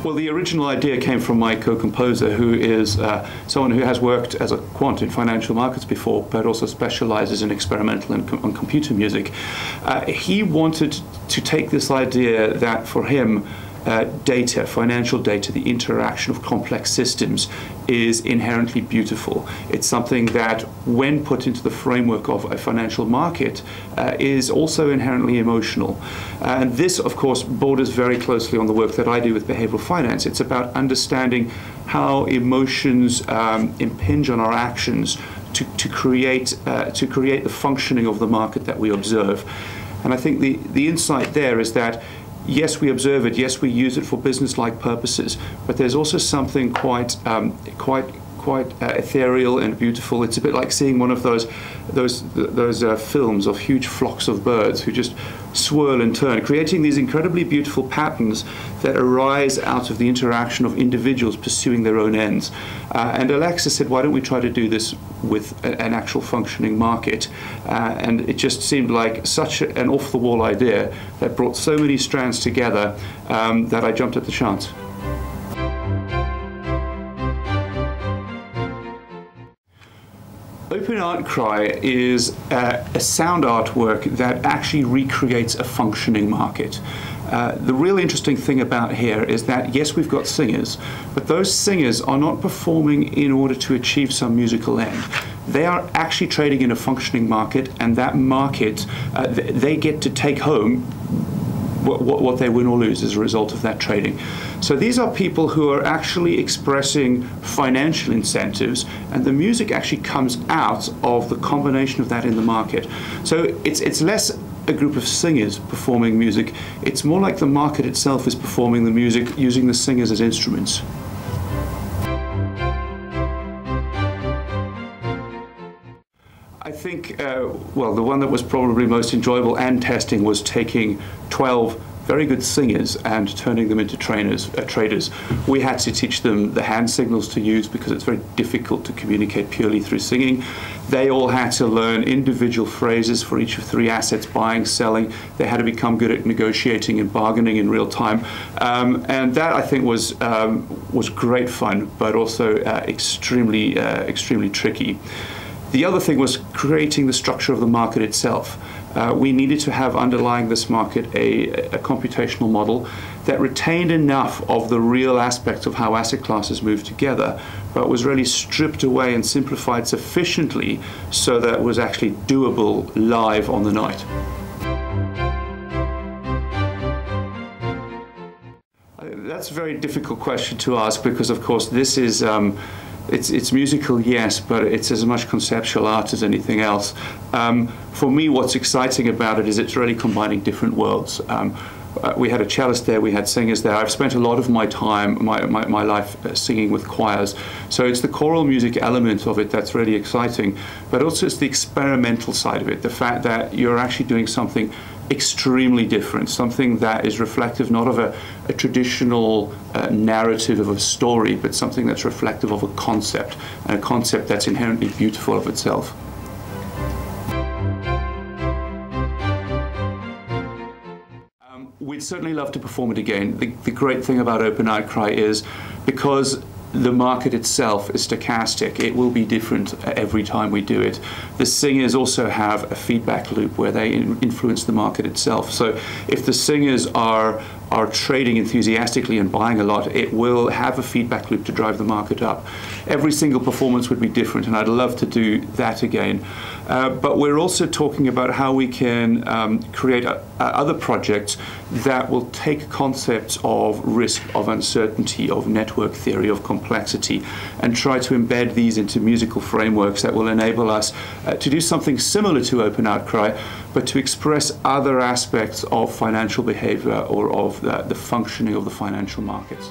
Well, the original idea came from my co-composer, who is someone who has worked as a quant in financial markets before, but also specializes in experimental and computer music. He wanted to take this idea that for him, data, financial data, the interaction of complex systems is inherently beautiful. It's something that, when put into the framework of a financial market, is also inherently emotional. And this, of course, borders very closely on the work that I do with behavioral finance. It's about understanding how emotions impinge on our actions to create the functioning of the market that we observe. And I think the insight there is that yes, we observe it. Yes, we use it for business-like purposes. But there's also something quite ethereal and beautiful. It's a bit like seeing one of those films of huge flocks of birds who just swirl and turn, creating these incredibly beautiful patterns that arise out of the interaction of individuals pursuing their own ends. And Alexa said, why don't we try to do this with an actual functioning market? And it just seemed like such an off-the-wall idea that brought so many strands together that I jumped at the chance. Open Outcry is a sound artwork that actually recreates a functioning market. The real interesting thing about here is that, yes, we've got singers, but those singers are not performing in order to achieve some musical end. They are actually trading in a functioning market, and that market, they get to take home what they win or lose as a result of that trading. So these are people who are actually expressing financial incentives, and the music actually comes out of the combination of that in the market. So it's less a group of singers performing music, it's more like the market itself is performing the music using the singers as instruments. I think, well, the one that was probably most enjoyable and testing was taking 12 very good singers and turning them into traders. We had to teach them the hand signals to use because it's very difficult to communicate purely through singing. They all had to learn individual phrases for each of 3 assets: buying, selling. They had to become good at negotiating and bargaining in real time. And that, I think, was great fun, but also extremely tricky. The other thing was creating the structure of the market itself. We needed to have underlying this market a computational model that retained enough of the real aspects of how asset classes move together, but was really stripped away and simplified sufficiently so that it was actually doable live on the night. That's a very difficult question to ask because, of course, this is it's musical, yes, but it's as much conceptual art as anything else. For me, what's exciting about it is it's really combining different worlds. We had a cellist there, we had singers there. I've spent a lot of my time, my life singing with choirs. So it's the choral music element of it that's really exciting, but also it's the experimental side of it, the fact that you're actually doing something extremely different, something that is reflective not of a traditional narrative of a story, but something that's reflective of a concept, and a concept that's inherently beautiful of itself. We'd certainly love to perform it again. The great thing about Open Outcry is because the market itself is stochastic, it will be different every time we do it. The singers also have a feedback loop where they influence the market itself. So if the singers are trading enthusiastically and buying a lot, it will have a feedback loop to drive the market up. Every single performance would be different, and I'd love to do that again. But we're also talking about how we can create other projects that will take concepts of risk, of uncertainty, of network theory, of complexity, and try to embed these into musical frameworks that will enable us to do something similar to Open Outcry, but to express other aspects of financial behavior or of the functioning of the financial markets.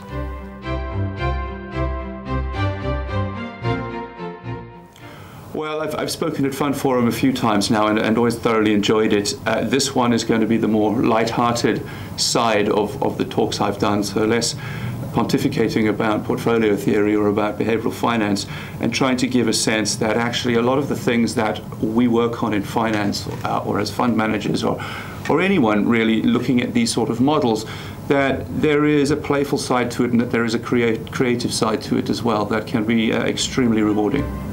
Well, I've spoken at FundForum a few times now and always thoroughly enjoyed it. This one is going to be the more light-hearted side of the talks I've done, so less pontificating about portfolio theory or about behavioral finance, and trying to give a sense that actually a lot of the things that we work on in finance or as fund managers or anyone really looking at these sort of models, that there is a playful side to it and that there is a creative side to it as well that can be extremely rewarding.